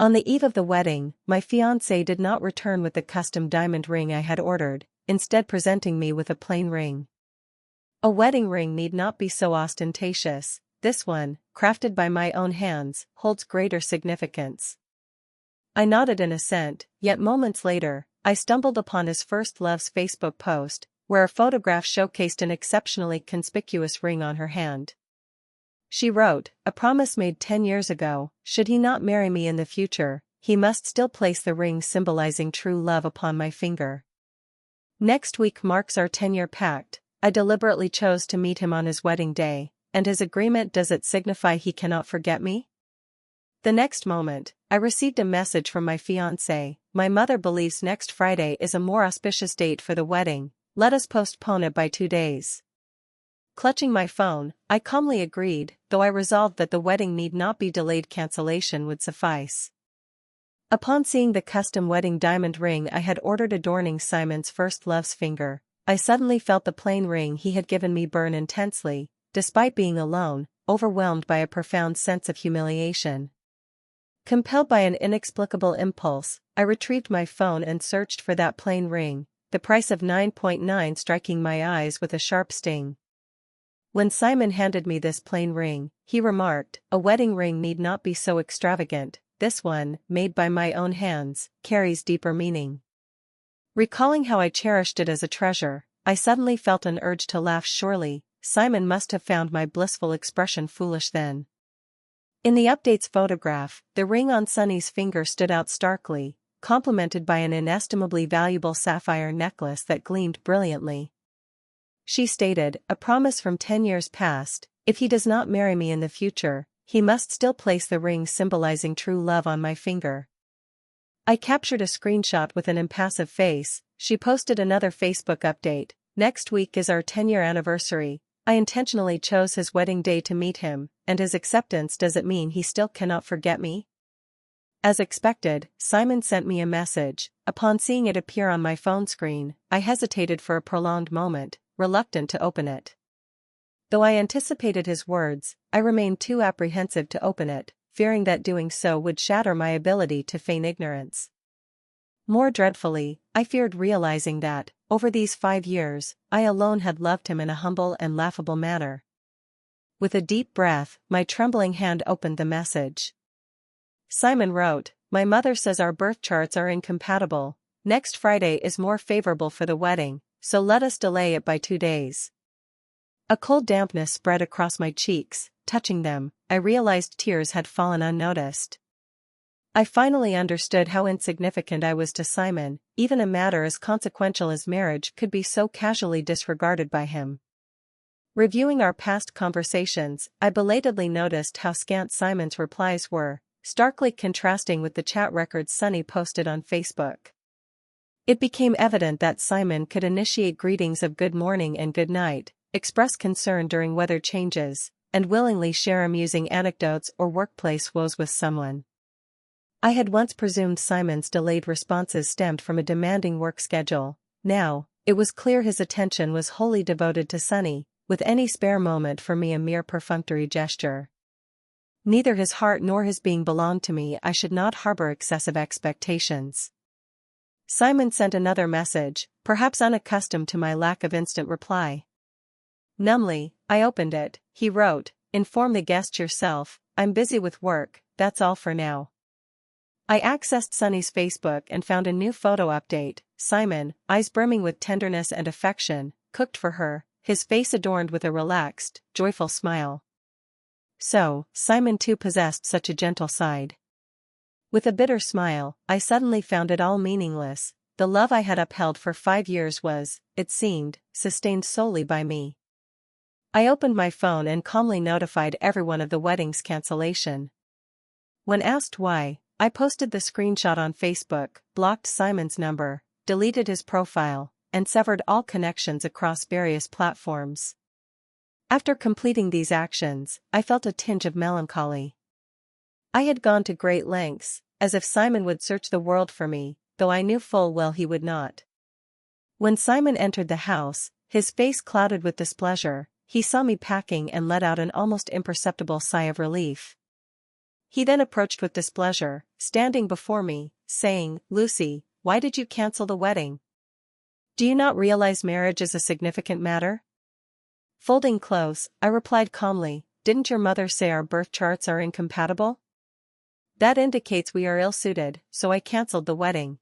On the eve of the wedding, my fiancé did not return with the custom diamond ring I had ordered, instead presenting me with a plain ring. A wedding ring need not be so ostentatious. This one, crafted by my own hands, holds greater significance. I nodded in assent, yet moments later, I stumbled upon his first love's Facebook post, where a photograph showcased an exceptionally conspicuous ring on her hand. She wrote, "A promise made 10 years ago, should he not marry me in the future, he must still place the ring symbolizing true love upon my finger. Next week marks our 10-year pact. I deliberately chose to meet him on his wedding day, and his agreement, does it signify he cannot forget me?" The next moment, I received a message from my fiancé. "My mother believes next Friday is a more auspicious date for the wedding. Let us postpone it by 2 days." Clutching my phone, I calmly agreed, though I resolved that the wedding need not be delayed. Cancellation would suffice. Upon seeing the custom wedding diamond ring I had ordered adorning Simon's first love's finger, I suddenly felt the plain ring he had given me burn intensely. Despite being alone, overwhelmed by a profound sense of humiliation. Compelled by an inexplicable impulse, I retrieved my phone and searched for that plain ring, the price of $9.9 striking my eyes with a sharp sting. When Simon handed me this plain ring, he remarked, "A wedding ring need not be so extravagant. This one, made by my own hands, carries deeper meaning." Recalling how I cherished it as a treasure, I suddenly felt an urge to laugh. Surely, Simon must have found my blissful expression foolish then. In the update's photograph, the ring on Sunny's finger stood out starkly, complemented by an inestimably valuable sapphire necklace that gleamed brilliantly. She stated, "A promise from 10 years past, if he does not marry me in the future, he must still place the ring symbolizing true love on my finger." I captured a screenshot with an impassive face. She posted another Facebook update, "Next week is our 10-year anniversary. I intentionally chose his wedding day to meet him, and his acceptance, does it mean he still cannot forget me?" As expected, Simon sent me a message. Upon seeing it appear on my phone screen, I hesitated for a prolonged moment, reluctant to open it. Though I anticipated his words, I remained too apprehensive to open it, fearing that doing so would shatter my ability to feign ignorance. More dreadfully, I feared realizing that, over these 5 years, I alone had loved him in a humble and laughable manner. With a deep breath, my trembling hand opened the message. Simon wrote, "My mother says our birth charts are incompatible. Next Friday is more favorable for the wedding, so let us delay it by 2 days." A cold dampness spread across my cheeks. Touching them, I realized tears had fallen unnoticed. I finally understood how insignificant I was to Simon. Even a matter as consequential as marriage could be so casually disregarded by him. Reviewing our past conversations, I belatedly noticed how scant Simon's replies were, starkly contrasting with the chat records Sunny posted on Facebook. It became evident that Simon could initiate greetings of good morning and good night, express concern during weather changes, and willingly share amusing anecdotes or workplace woes with someone. I had once presumed Simon's delayed responses stemmed from a demanding work schedule. Now, it was clear his attention was wholly devoted to Sunny, with any spare moment for me a mere perfunctory gesture. Neither his heart nor his being belonged to me. I should not harbor excessive expectations. Simon sent another message, perhaps unaccustomed to my lack of instant reply. Numbly, I opened it. He wrote, "Inform the guest yourself, I'm busy with work, that's all for now." I accessed Sunny's Facebook and found a new photo update. Simon, eyes brimming with tenderness and affection, cooked for her, his face adorned with a relaxed, joyful smile. So, Simon too possessed such a gentle side. With a bitter smile, I suddenly found it all meaningless. The love I had upheld for 5 years was, it seemed, sustained solely by me. I opened my phone and calmly notified everyone of the wedding's cancellation. When asked why, I posted the screenshot on Facebook, blocked Simon's number, deleted his profile, and severed all connections across various platforms. After completing these actions, I felt a tinge of melancholy. I had gone to great lengths, as if Simon would search the world for me, though I knew full well he would not. When Simon entered the house, his face clouded with displeasure. He saw me packing and let out an almost imperceptible sigh of relief. He then approached with displeasure, standing before me, saying, "Lucy, why did you cancel the wedding? Do you not realize marriage is a significant matter?" Folding close, I replied calmly, "Didn't your mother say our birth charts are incompatible? That indicates we are ill-suited, so I cancelled the wedding."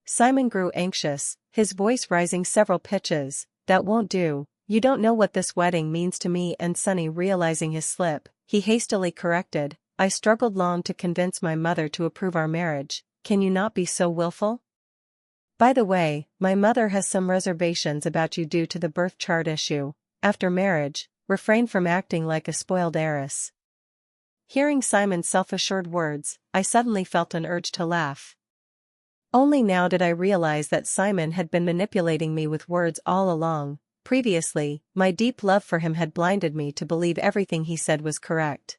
Simon grew anxious, his voice rising several pitches. "That won't do, you don't know what this wedding means to me." And Sonny, realizing his slip, he hastily corrected, "I struggled long to convince my mother to approve our marriage. Can you not be so willful? By the way, my mother has some reservations about you due to the birth chart issue. After marriage, refrain from acting like a spoiled heiress." Hearing Simon's self-assured words, I suddenly felt an urge to laugh. Only now did I realize that Simon had been manipulating me with words all along. Previously, my deep love for him had blinded me to believe everything he said was correct.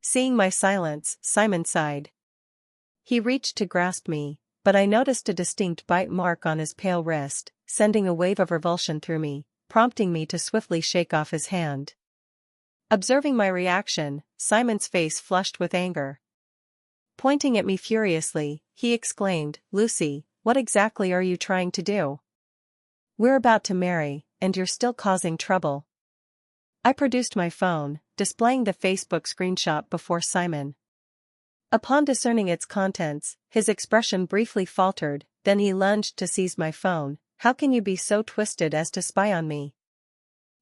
Seeing my silence, Simon sighed. He reached to grasp me, but I noticed a distinct bite mark on his pale wrist, sending a wave of revulsion through me, prompting me to swiftly shake off his hand. Observing my reaction, Simon's face flushed with anger. Pointing at me furiously, he exclaimed, "Lucy, what exactly are you trying to do? We're about to marry, and you're still causing trouble." I produced my phone, displaying the Facebook screenshot before Simon. Upon discerning its contents, his expression briefly faltered, then he lunged to seize my phone. "How can you be so twisted as to spy on me?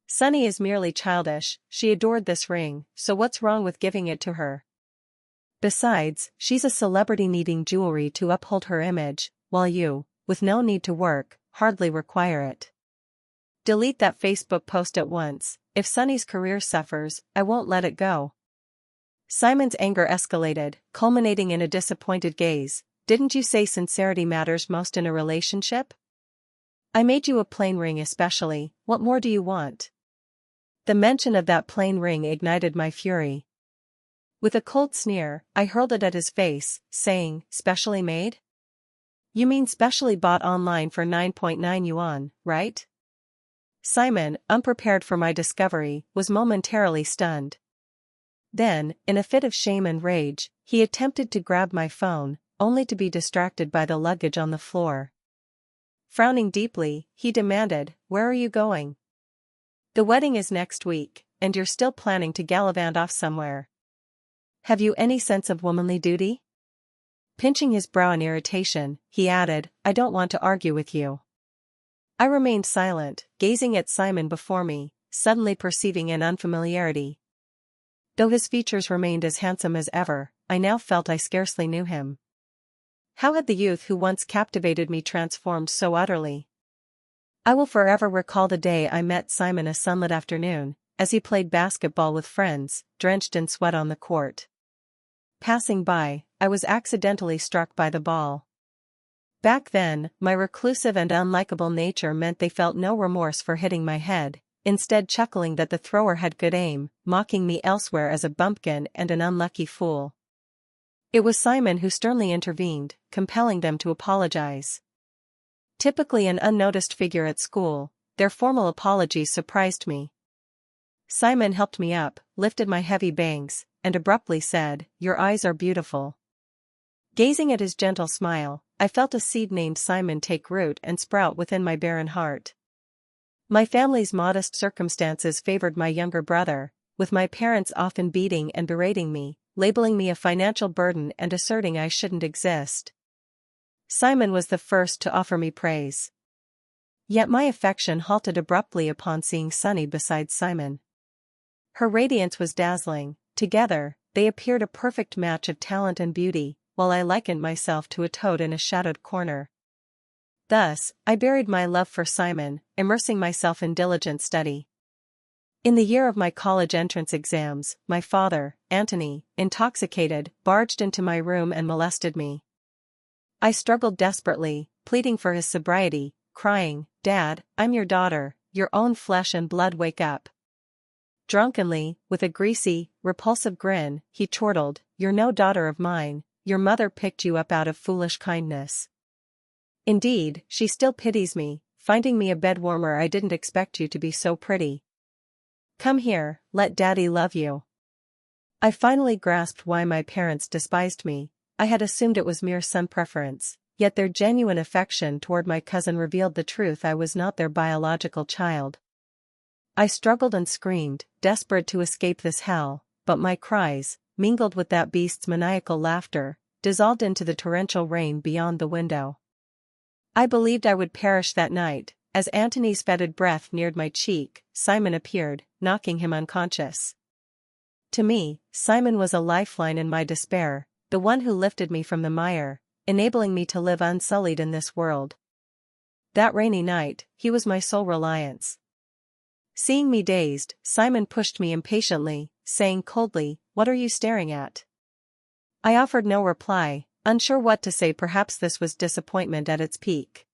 Sunny is merely childish, she adored this ring, so what's wrong with giving it to her? Besides, she's a celebrity needing jewelry to uphold her image, while you, with no need to work, hardly require it. Delete that Facebook post at once. If Sunny's career suffers, I won't let it go." Simon's anger escalated, culminating in a disappointed gaze. "Didn't you say sincerity matters most in a relationship? I made you a plain ring especially, what more do you want?" The mention of that plain ring ignited my fury. With a cold sneer, I hurled it at his face, saying, "Specially made? You mean specially bought online for 9.9 yuan, right?" Simon, unprepared for my discovery, was momentarily stunned. Then, in a fit of shame and rage, he attempted to grab my phone, only to be distracted by the luggage on the floor. Frowning deeply, he demanded, "Where are you going? The wedding is next week, and you're still planning to gallivant off somewhere. Have you any sense of womanly duty?" Pinching his brow in irritation, he added, "I don't want to argue with you." I remained silent, gazing at Simon before me, suddenly perceiving an unfamiliarity. Though his features remained as handsome as ever, I now felt I scarcely knew him. How had the youth who once captivated me transformed so utterly? I will forever recall the day I met Simon a sunlit afternoon, as he played basketball with friends, drenched in sweat on the court. Passing by, I was accidentally struck by the ball. Back then, my reclusive and unlikable nature meant they felt no remorse for hitting my head, instead chuckling that the thrower had good aim, mocking me elsewhere as a bumpkin and an unlucky fool. It was Simon who sternly intervened, compelling them to apologize. Typically an unnoticed figure at school, their formal apologies surprised me. Simon helped me up, lifted my heavy bangs, and abruptly said, "Your eyes are beautiful." Gazing at his gentle smile, I felt a seed named Simon take root and sprout within my barren heart. My family's modest circumstances favored my younger brother, with my parents often beating and berating me, labeling me a financial burden and asserting I shouldn't exist. Simon was the first to offer me praise. Yet my affection halted abruptly upon seeing Sunny beside Simon. Her radiance was dazzling. Together, they appeared a perfect match of talent and beauty, while I likened myself to a toad in a shadowed corner. Thus, I buried my love for Simon, immersing myself in diligent study. In the year of my college entrance exams, my father, Anthony, intoxicated, barged into my room and molested me. I struggled desperately, pleading for his sobriety, crying, "Dad, I'm your daughter, your own flesh and blood, wake up." Drunkenly, with a greasy, repulsive grin, he chortled, "You're no daughter of mine, your mother picked you up out of foolish kindness. Indeed, she still pities me, finding me a bed warmer. I didn't expect you to be so pretty. Come here, let daddy love you." I finally grasped why my parents despised me. I had assumed it was mere son preference, yet their genuine affection toward my cousin revealed the truth: I was not their biological child. I struggled and screamed, desperate to escape this hell, but my cries, mingled with that beast's maniacal laughter, dissolved into the torrential rain beyond the window. I believed I would perish that night. As Antony's fetid breath neared my cheek, Simon appeared, knocking him unconscious. To me, Simon was a lifeline in my despair, the one who lifted me from the mire, enabling me to live unsullied in this world. That rainy night, he was my sole reliance. Seeing me dazed, Simon pushed me impatiently, saying coldly, "What are you staring at?" I offered no reply, unsure what to say. Perhaps this was disappointment at its peak.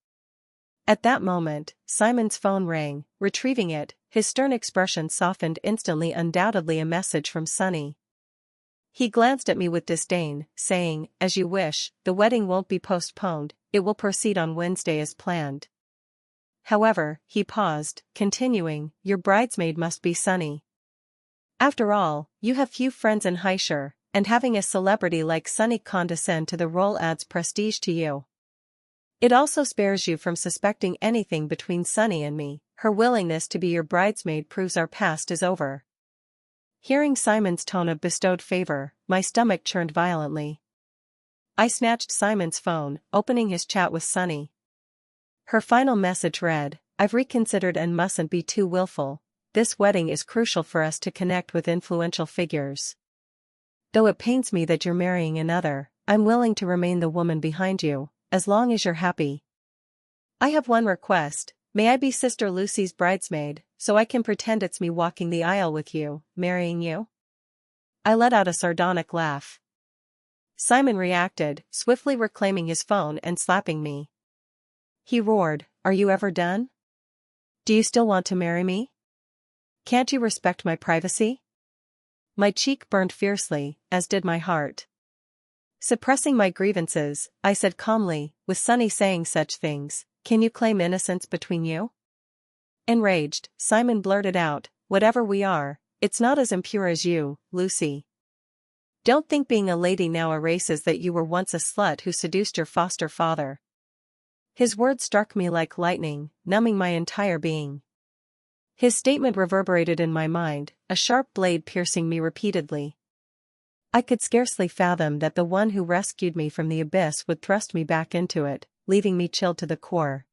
At that moment, Simon's phone rang. Retrieving it, his stern expression softened instantly. Undoubtedly a message from Sunny. He glanced at me with disdain, saying, "As you wish, the wedding won't be postponed, it will proceed on Wednesday as planned." However, he paused, continuing, "Your bridesmaid must be Sunny. After all, you have few friends in Highshire, and having a celebrity like Sunny condescend to the role adds prestige to you. It also spares you from suspecting anything between Sunny and me. Her willingness to be your bridesmaid proves our past is over." Hearing Simon's tone of bestowed favor, my stomach churned violently. I snatched Simon's phone, opening his chat with Sunny. Her final message read, "I've reconsidered and mustn't be too willful. This wedding is crucial for us to connect with influential figures. Though it pains me that you're marrying another, I'm willing to remain the woman behind you, as long as you're happy. I have one request: may I be Sister Lucy's bridesmaid, so I can pretend it's me walking the aisle with you, marrying you?" I let out a sardonic laugh. Simon reacted, swiftly reclaiming his phone and slapping me. He roared, "Are you ever done? Do you still want to marry me? Can't you respect my privacy?" My cheek burned fiercely, as did my heart. Suppressing my grievances, I said calmly, "With Sunny saying such things, can you claim innocence between you?" Enraged, Simon blurted out, "Whatever we are, it's not as impure as you, Lucy. Don't think being a lady now erases that you were once a slut who seduced your foster father." His words struck me like lightning, numbing my entire being. His statement reverberated in my mind, a sharp blade piercing me repeatedly. I could scarcely fathom that the one who rescued me from the abyss would thrust me back into it, leaving me chilled to the core.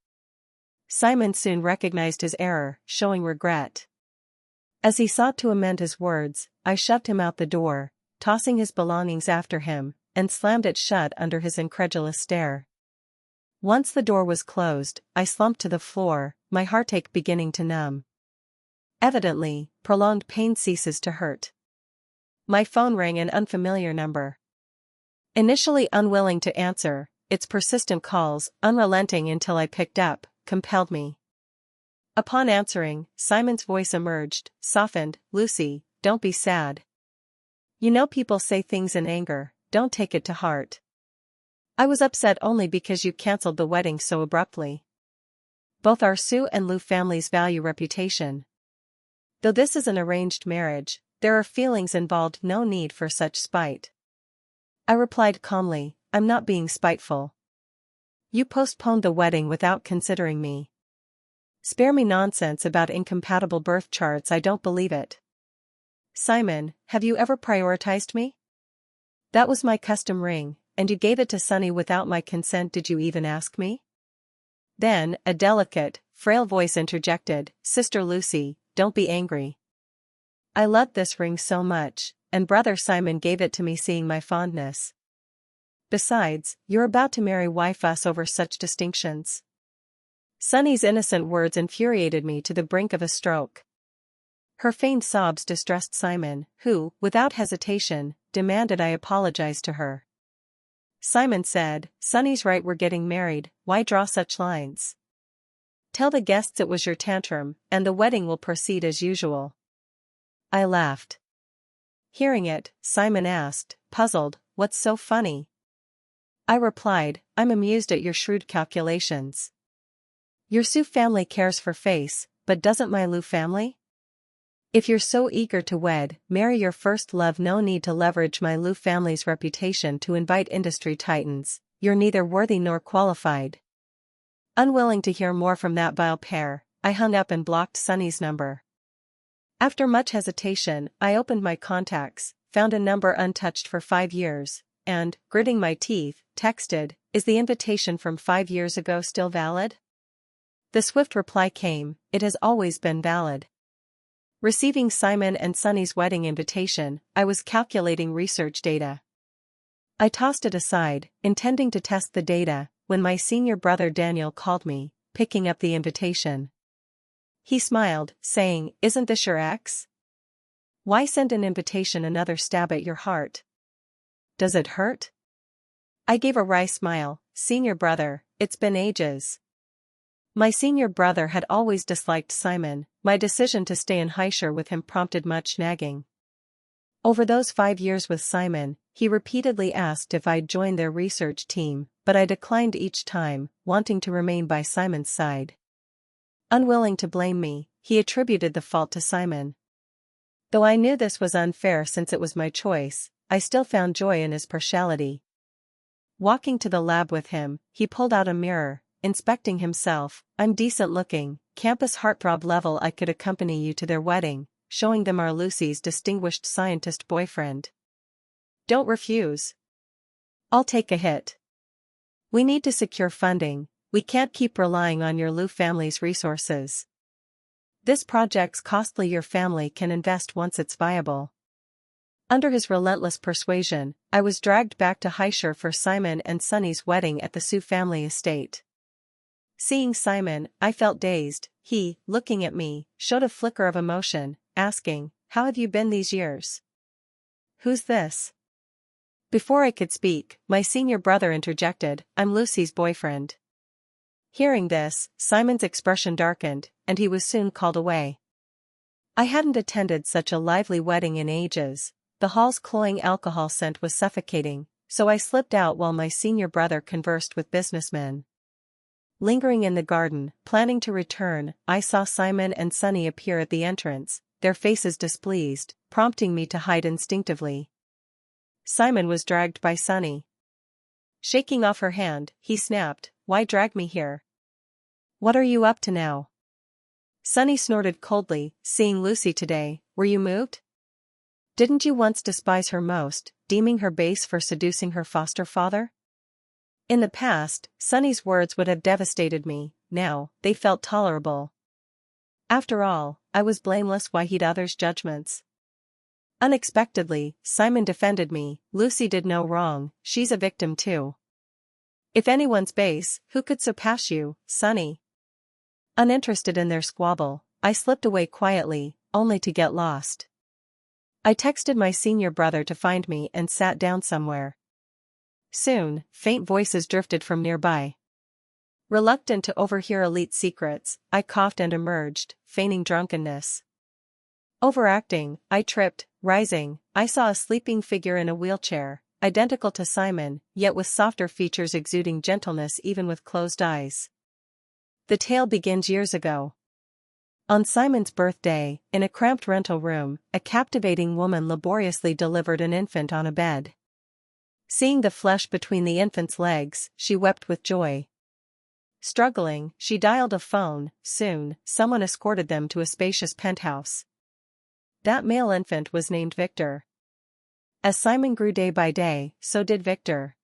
Simon soon recognized his error, showing regret. As he sought to amend his words, I shoved him out the door, tossing his belongings after him, and slammed it shut under his incredulous stare. Once the door was closed, I slumped to the floor, my heartache beginning to numb. Evidently, prolonged pain ceases to hurt. My phone rang, an unfamiliar number. Initially unwilling to answer, its persistent calls, unrelenting until I picked up, compelled me. Upon answering, Simon's voice emerged, softened, "Lucy, don't be sad. You know people say things in anger, don't take it to heart. I was upset only because you cancelled the wedding so abruptly. Both our Sue and Lou families value reputation. Though this is an arranged marriage, there are feelings involved, no need for such spite." I replied calmly, "I'm not being spiteful. You postponed the wedding without considering me. Spare me nonsense about incompatible birth charts, I don't believe it. Simon, have you ever prioritized me? That was my custom ring, and you gave it to Sunny without my consent. Did you even ask me?" Then, a delicate, frail voice interjected, "Sister Lucy, don't be angry. I loved this ring so much, and Brother Simon gave it to me seeing my fondness. Besides, you're about to marry. Why fuss over such distinctions?" Sunny's innocent words infuriated me to the brink of a stroke. Her feigned sobs distressed Simon, who, without hesitation, demanded I apologize to her. Simon said, "Sunny's right, we're getting married, why draw such lines? Tell the guests it was your tantrum, and the wedding will proceed as usual." I laughed. Hearing it, Simon asked, puzzled, "What's so funny?" I replied, "I'm amused at your shrewd calculations. Your Sue family cares for face, but doesn't my Lou family? If you're so eager to wed, marry your first love. No need to leverage my Liu family's reputation to invite industry titans, you're neither worthy nor qualified. Unwilling to hear more from that vile pair, I hung up and blocked Sunny's number. After much hesitation, I opened my contacts, found a number untouched for 5 years, and, gritting my teeth, texted, "Is the invitation from 5 years ago still valid?" The swift reply came, "It has always been valid." Receiving Simon and Sunny's wedding invitation, I was calculating research data. I tossed it aside, intending to test the data, when my senior brother Daniel called me, picking up the invitation. He smiled, saying, "Isn't this your ex? Why send an invitation? Another stab at your heart. Does it hurt?" I gave a wry smile, "Senior brother, it's been ages." My senior brother had always disliked Simon. My decision to stay in Haishur with him prompted much nagging. Over those 5 years with Simon, he repeatedly asked if I'd join their research team, but I declined each time, wanting to remain by Simon's side. Unwilling to blame me, he attributed the fault to Simon. Though I knew this was unfair since it was my choice, I still found joy in his partiality. Walking to the lab with him, he pulled out a mirror, inspecting himself. "I'm decent looking, campus heartthrob level. I could accompany you to their wedding," showing them our Lucy's distinguished scientist boyfriend. "Don't refuse. I'll take a hit. We need to secure funding, we can't keep relying on your Liu family's resources. This project's costly, your family can invest once it's viable." Under his relentless persuasion, I was dragged back to Haishur for Simon and Sunny's wedding at the Su family estate. Seeing Simon, I felt dazed. He, looking at me, showed a flicker of emotion, asking, "How have you been these years? Who's this?" Before I could speak, my senior brother interjected, "I'm Lucy's boyfriend." Hearing this, Simon's expression darkened, and he was soon called away. I hadn't attended such a lively wedding in ages. The hall's cloying alcohol scent was suffocating, so I slipped out while my senior brother conversed with businessmen. Lingering in the garden, planning to return, I saw Simon and Sunny appear at the entrance, their faces displeased, prompting me to hide instinctively. Simon was dragged by Sunny. Shaking off her hand, he snapped, "Why drag me here? What are you up to now?" Sunny snorted coldly, "Seeing Lucy today, were you moved? Didn't you once despise her most, deeming her base for seducing her foster father?" In the past, Sunny's words would have devastated me. Now, they felt tolerable. After all, I was blameless. Why heed others' judgments? Unexpectedly, Simon defended me. "Lucy did no wrong, she's a victim too. If anyone's base, who could surpass you, Sunny?" Uninterested in their squabble, I slipped away quietly, only to get lost. I texted my senior brother to find me and sat down somewhere. Soon, faint voices drifted from nearby. Reluctant to overhear elite secrets, I coughed and emerged, feigning drunkenness. Overacting, I tripped. Rising, I saw a sleeping figure in a wheelchair, identical to Simon, yet with softer features exuding gentleness even with closed eyes. The tale begins years ago. On Simon's birthday, in a cramped rental room, a captivating woman laboriously delivered an infant on a bed. Seeing the flesh between the infant's legs, she wept with joy. Struggling, she dialed a phone. Soon, someone escorted them to a spacious penthouse. That male infant was named Victor. As Simon grew day by day, so did Victor.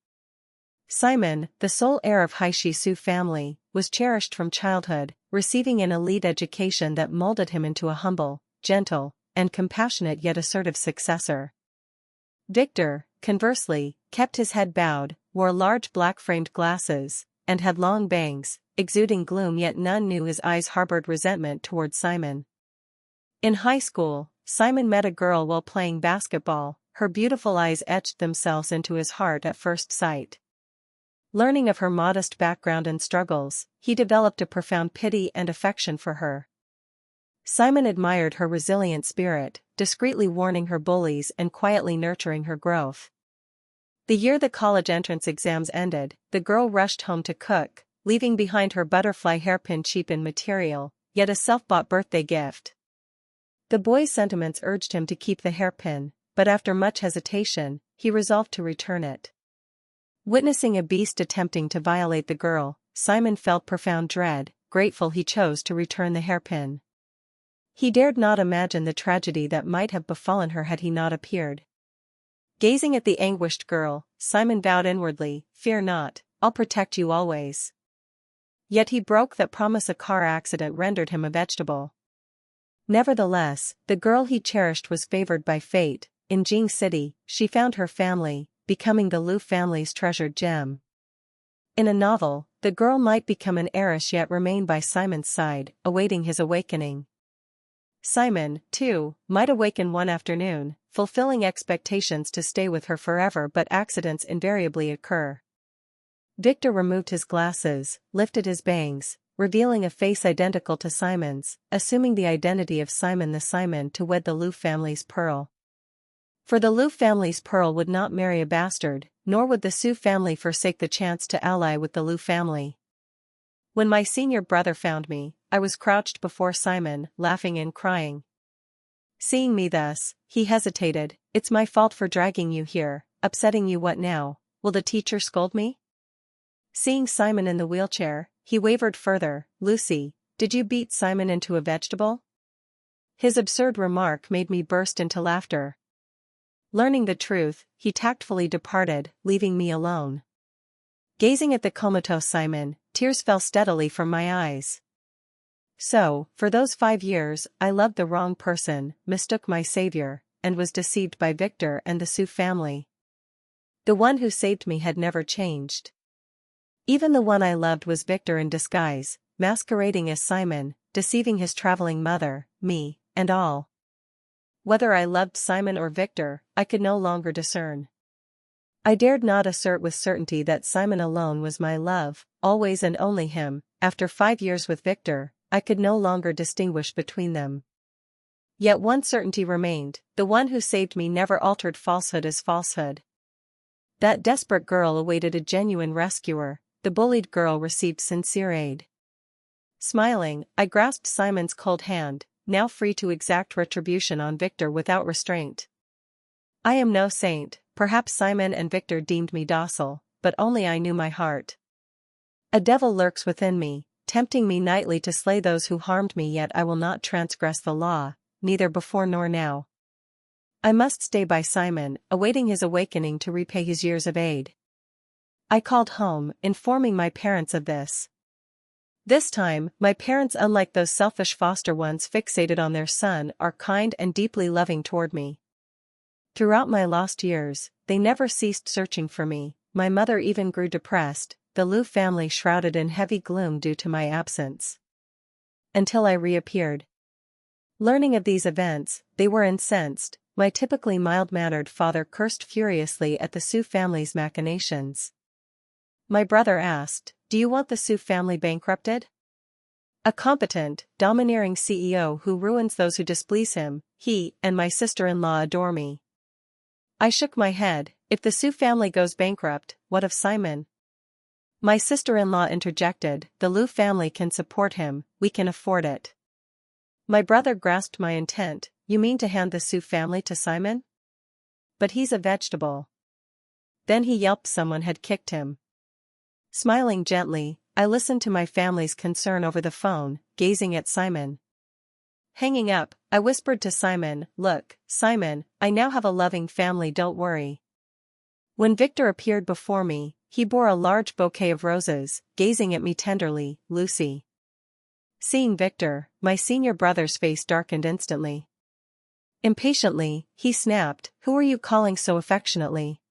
Simon, the sole heir of Haishi Su family, was cherished from childhood, receiving an elite education that molded him into a humble, gentle, and compassionate yet assertive successor. Victor, conversely, kept his head bowed, wore large black-framed glasses, and had long bangs, exuding gloom, yet none knew his eyes harbored resentment toward Simon. In high school, Simon met a girl while playing basketball. Her beautiful eyes etched themselves into his heart at first sight. Learning of her modest background and struggles, he developed a profound pity and affection for her. Simon admired her resilient spirit, discreetly warning her bullies and quietly nurturing her growth. The year the college entrance exams ended, the girl rushed home to cook, leaving behind her butterfly hairpin, cheap in material, yet a self-bought birthday gift. The boy's sentiments urged him to keep the hairpin, but after much hesitation, he resolved to return it. Witnessing a beast attempting to violate the girl, Simon felt profound dread, grateful he chose to return the hairpin. He dared not imagine the tragedy that might have befallen her had he not appeared. Gazing at the anguished girl, Simon vowed inwardly, "Fear not, I'll protect you always." Yet he broke that promise. A car accident rendered him a vegetable. Nevertheless, the girl he cherished was favored by fate. In Jing City, she found her family, becoming the Liu family's treasured gem. In a novel, the girl might become an heiress yet remain by Simon's side, awaiting his awakening. Simon, too, might awaken one afternoon, fulfilling expectations to stay with her forever, but accidents invariably occur. Victor removed his glasses, lifted his bangs, revealing a face identical to Simon's, assuming the identity of Simon the Simon to wed the Liu family's pearl. For the Liu family's pearl would not marry a bastard, nor would the Su family forsake the chance to ally with the Liu family. When my senior brother found me, I was crouched before Simon, laughing and crying. Seeing me thus, he hesitated. "It's my fault for dragging you here, upsetting you. What now? Will the teacher scold me?" Seeing Simon in the wheelchair, he wavered further. "Lucy, did you beat Simon into a vegetable?" His absurd remark made me burst into laughter. Learning the truth, he tactfully departed, leaving me alone. Gazing at the comatose Simon, tears fell steadily from my eyes. So, for those 5 years, I loved the wrong person, mistook my savior, and was deceived by Victor and the Su family. The one who saved me had never changed. Even the one I loved was Victor in disguise, masquerading as Simon, deceiving his traveling mother, me, and all. Whether I loved Simon or Victor, I could no longer discern. I dared not assert with certainty that Simon alone was my love, always and only him. After 5 years with Victor, I could no longer distinguish between them. Yet one certainty remained: the one who saved me never altered falsehood as falsehood. That desperate girl awaited a genuine rescuer, the bullied girl received sincere aid. Smiling, I grasped Simon's cold hand, now free to exact retribution on Victor without restraint. I am no saint, perhaps Simon and Victor deemed me docile, but only I knew my heart. A devil lurks within me, tempting me nightly to slay those who harmed me, yet I will not transgress the law, neither before nor now. I must stay by Simon, awaiting his awakening to repay his years of aid. I called home, informing my parents of this. This time, my parents, unlike those selfish foster ones fixated on their son, are kind and deeply loving toward me. Throughout my lost years, they never ceased searching for me. My mother even grew depressed, the Liu family shrouded in heavy gloom due to my absence. Until I reappeared. Learning of these events, they were incensed. My typically mild-mannered father cursed furiously at the Su family's machinations. My brother asked, "Do you want the Su family bankrupted? A competent, domineering CEO who ruins those who displease him. He and my sister-in-law adore me." I shook my head. "If the Su family goes bankrupt, what of Simon?" My sister-in-law interjected, "The Liu family can support him, we can afford it." My brother grasped my intent. "You mean to hand the Su family to Simon? But he's a vegetable." Then he yelped someone had kicked him. Smiling gently, I listened to my family's concern over the phone, gazing at Simon. Hanging up, I whispered to Simon, "Look, Simon, I now have a loving family, don't worry." When Victor appeared before me, he bore a large bouquet of roses, gazing at me tenderly. "Lucy." Seeing Victor, my senior brother's face darkened instantly. Impatiently, he snapped, "Who are you calling so affectionately?"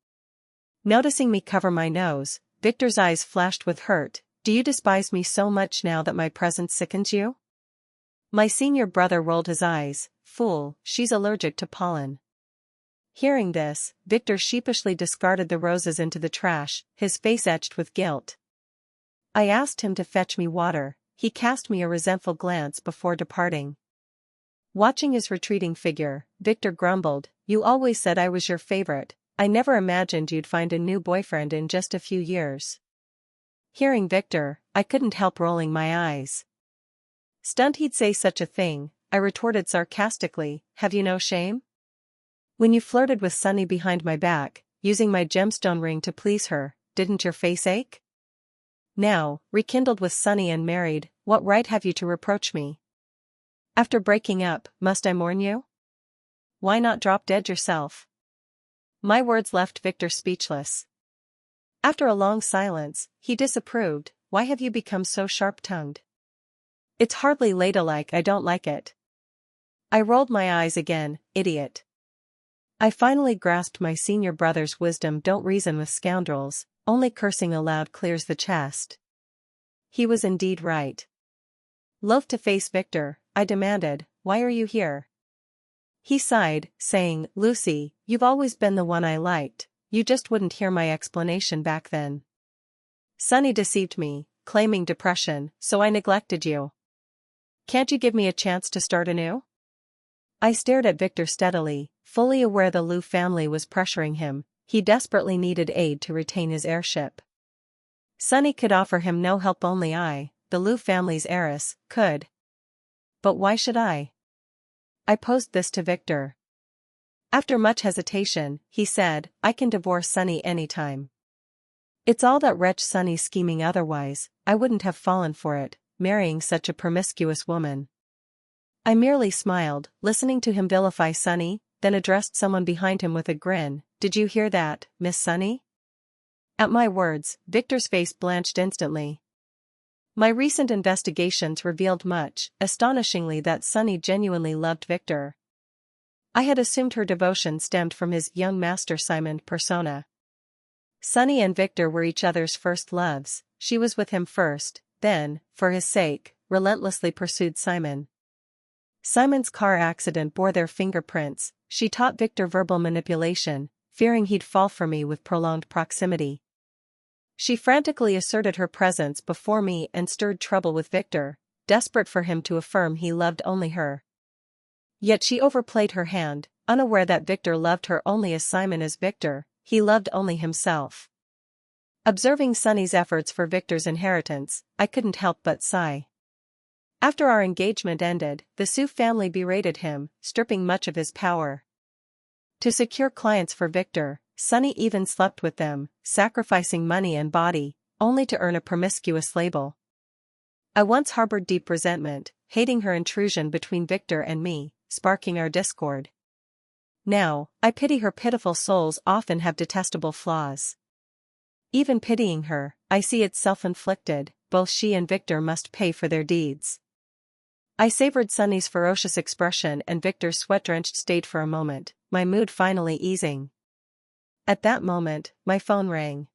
Noticing me cover my nose, Victor's eyes flashed with hurt. "Do you despise me so much now that my presence sickens you?" My senior brother rolled his eyes. "Fool, she's allergic to pollen." Hearing this, Victor sheepishly discarded the roses into the trash, his face etched with guilt. I asked him to fetch me water. He cast me a resentful glance before departing. Watching his retreating figure, Victor grumbled, "You always said I was your favorite. I never imagined you'd find a new boyfriend in just a few years." Hearing Victor, I couldn't help rolling my eyes. Stunned he'd say such a thing, I retorted sarcastically, have you no shame? When you flirted with Sunny behind my back, using my gemstone ring to please her, didn't your face ache? Now, rekindled with Sunny and married, what right have you to reproach me? After breaking up, must I mourn you? Why not drop dead yourself? My words left Victor speechless. After a long silence, he disapproved, why have you become so sharp-tongued? It's hardly ladylike, I don't like it. I rolled my eyes again, idiot. I finally grasped my senior brother's wisdom, don't reason with scoundrels, only cursing aloud clears the chest. He was indeed right. Loath to face Victor, I demanded, why are you here? He sighed, saying, Lucy, you've always been the one I liked, you just wouldn't hear my explanation back then. Sunny deceived me, claiming depression, so I neglected you. Can't you give me a chance to start anew? I stared at Victor steadily, fully aware the Liu family was pressuring him, he desperately needed aid to retain his heirship. Sunny could offer him no help, only I, the Liu family's heiress, could. But why should I? I posed this to Victor. After much hesitation, he said, I can divorce Sunny anytime. It's all that wretch Sunny scheming, otherwise, I wouldn't have fallen for it, marrying such a promiscuous woman. I merely smiled, listening to him vilify Sunny, then addressed someone behind him with a grin, did you hear that, Miss Sunny? At my words, Victor's face blanched instantly. My recent investigations revealed much, astonishingly, that Sunny genuinely loved Victor. I had assumed her devotion stemmed from his young master Simon persona. Sunny and Victor were each other's first loves, she was with him first, then, for his sake, relentlessly pursued Simon. Simon's car accident bore their fingerprints, she taught Victor verbal manipulation, fearing he'd fall for me with prolonged proximity. She frantically asserted her presence before me and stirred trouble with Victor, desperate for him to affirm he loved only her. Yet she overplayed her hand, unaware that Victor loved her only as Simon as Victor, he loved only himself. Observing Sunny's efforts for Victor's inheritance, I couldn't help but sigh. After our engagement ended, the Su family berated him, stripping much of his power. To secure clients for Victor, Sunny even slept with them, sacrificing money and body, only to earn a promiscuous label. I once harbored deep resentment, hating her intrusion between Victor and me, sparking our discord. Now, I pity her. Pitiful souls often have detestable flaws. Even pitying her, I see it's self-inflicted, both she and Victor must pay for their deeds. I savored Sunny's ferocious expression and Victor's sweat-drenched state for a moment, my mood finally easing. At that moment, my phone rang.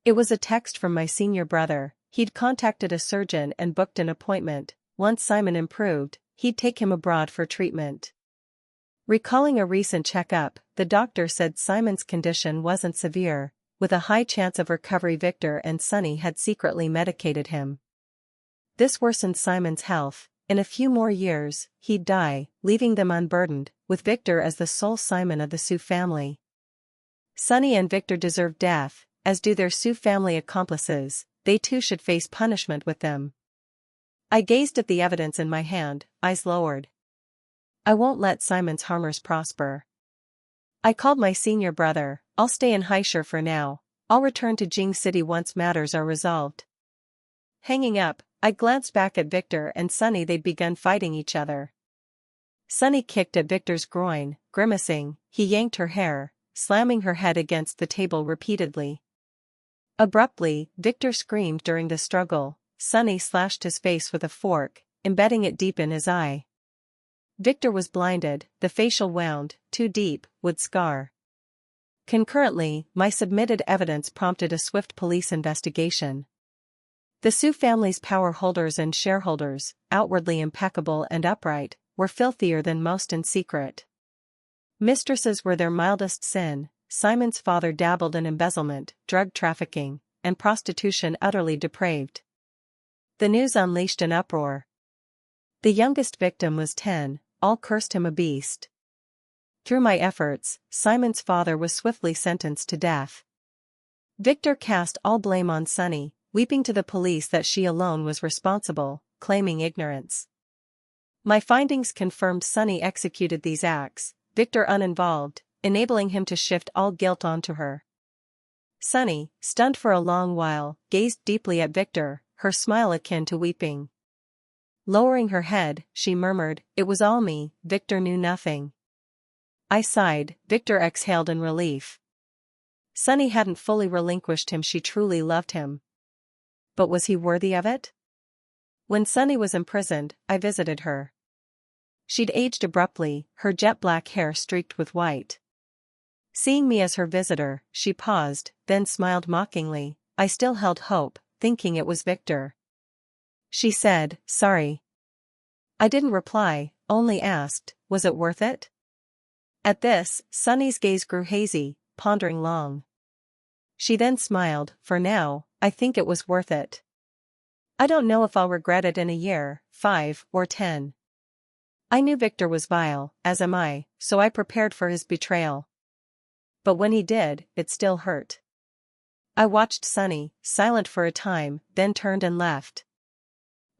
It was a text from my senior brother. He'd contacted a surgeon and booked an appointment. Once Simon improved, he'd take him abroad for treatment. Recalling a recent checkup, the doctor said Simon's condition wasn't severe, with a high chance of recovery. Victor and Sunny had secretly medicated him. This worsened Simon's health. In a few more years, he'd die, leaving them unburdened, with Victor as the sole Simon of the Su family. Sunny and Victor deserve death, as do their Su family accomplices, they too should face punishment with them. I gazed at the evidence in my hand, eyes lowered. I won't let Simon's harmers prosper. I called my senior brother, I'll stay in Haishur for now, I'll return to Jing City once matters are resolved. Hanging up, I glanced back at Victor and Sunny. They'd begun fighting each other. Sunny kicked at Victor's groin, grimacing, he yanked her hair, slamming her head against the table repeatedly. Abruptly, Victor screamed during the struggle. Sunny slashed his face with a fork, embedding it deep in his eye. Victor was blinded, the facial wound, too deep, would scar. Concurrently, my submitted evidence prompted a swift police investigation. The Su family's power holders and shareholders, outwardly impeccable and upright, were filthier than most in secret. Mistresses were their mildest sin. Simon's father dabbled in embezzlement, drug trafficking, and prostitution, utterly depraved. The news unleashed an uproar. The youngest victim was 10, all cursed him a beast. Through my efforts, Simon's father was swiftly sentenced to death. Victor cast all blame on Sunny, weeping to the police that she alone was responsible, claiming ignorance. My findings confirmed Sunny executed these acts, Victor uninvolved, enabling him to shift all guilt onto her. Sunny, stunned for a long while, gazed deeply at Victor, her smile akin to weeping. Lowering her head, she murmured, "It was all me, Victor knew nothing." I sighed, Victor exhaled in relief. Sunny hadn't fully relinquished him, she truly loved him. But was he worthy of it? When Sunny was imprisoned, I visited her. She'd aged abruptly, her jet black hair streaked with white. Seeing me as her visitor, she paused, then smiled mockingly. I still held hope, thinking it was Victor. She said, "Sorry." I didn't reply, only asked, "Was it worth it?" At this, Sunny's gaze grew hazy, pondering long. She then smiled, "For now, I think it was worth it. I don't know if I'll regret it in a year, 5, or 10. I knew Victor was vile, as am I, so I prepared for his betrayal. But when he did, it still hurt." I watched Sunny, silent for a time, then turned and left.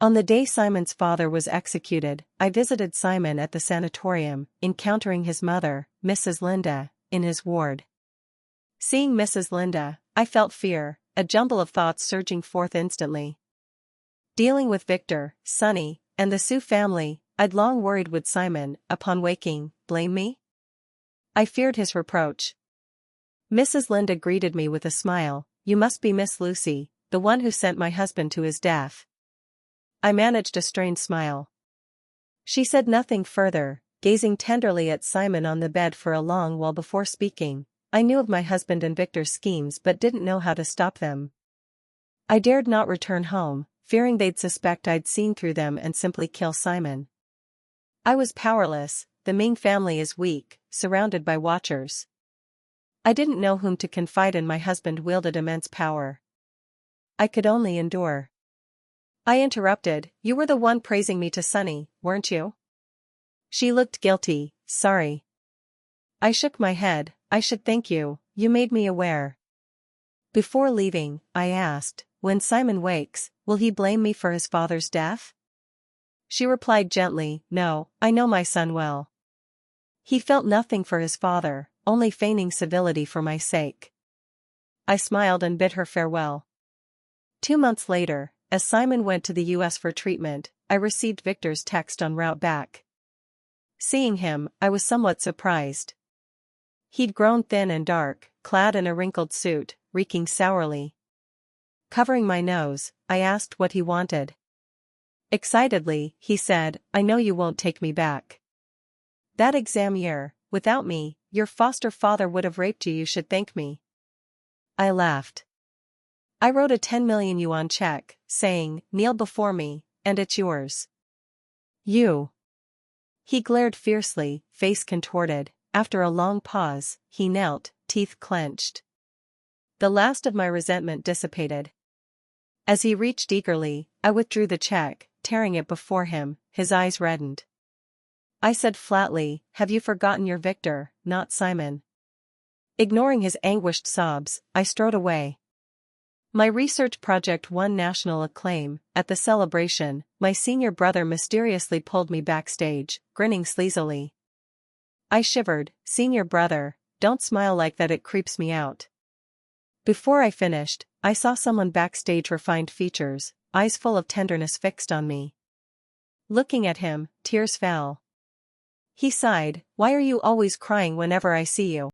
On the day Simon's father was executed, I visited Simon at the sanatorium, encountering his mother, Mrs. Linda, in his ward. Seeing Mrs. Linda, I felt fear, a jumble of thoughts surging forth instantly. Dealing with Victor, Sunny, and the Sue family, I'd long worried would Simon, upon waking, blame me? I feared his reproach. Mrs. Linda greeted me with a smile. "You must be Miss Lucy, the one who sent my husband to his death." I managed a strained smile. She said nothing further, gazing tenderly at Simon on the bed for a long while before speaking. I knew of my husband and Victor's schemes but didn't know how to stop them. I dared not return home, fearing they'd suspect I'd seen through them and simply kill Simon. I was powerless, the Ming family is weak, surrounded by watchers. I didn't know whom to confide in. My husband wielded immense power. I could only endure. I interrupted, "You were the one praising me to Sunny, weren't you?" She looked guilty. "Sorry." I shook my head. "I should thank you, you made me aware." Before leaving, I asked, "When Simon wakes, will he blame me for his father's death?" She replied gently, "No, I know my son well. He felt nothing for his father, only feigning civility for my sake." I smiled and bid her farewell. 2 months later, as Simon went to the US for treatment, I received Victor's text en route back. Seeing him, I was somewhat surprised. He'd grown thin and dark, clad in a wrinkled suit, reeking sourly. Covering my nose, I asked what he wanted. Excitedly, he said, "I know you won't take me back. That exam year, without me, your foster father would have raped you. You should thank me." I laughed. I wrote a 10 million yuan check, saying, "Kneel before me, and it's yours." "You." He glared fiercely, face contorted. After a long pause, he knelt, teeth clenched. The last of my resentment dissipated. As he reached eagerly, I withdrew the check, tearing it before him, his eyes reddened. I said flatly, "Have you forgotten your Victor, not Simon?" Ignoring his anguished sobs, I strode away. My research project won national acclaim. At the celebration, my senior brother mysteriously pulled me backstage, grinning sleazily. I shivered. "Senior brother, don't smile like that, it creeps me out." Before I finished, I saw someone backstage, refined features, eyes full of tenderness fixed on me. Looking at him, tears fell. He sighed, "Why are you always crying whenever I see you?"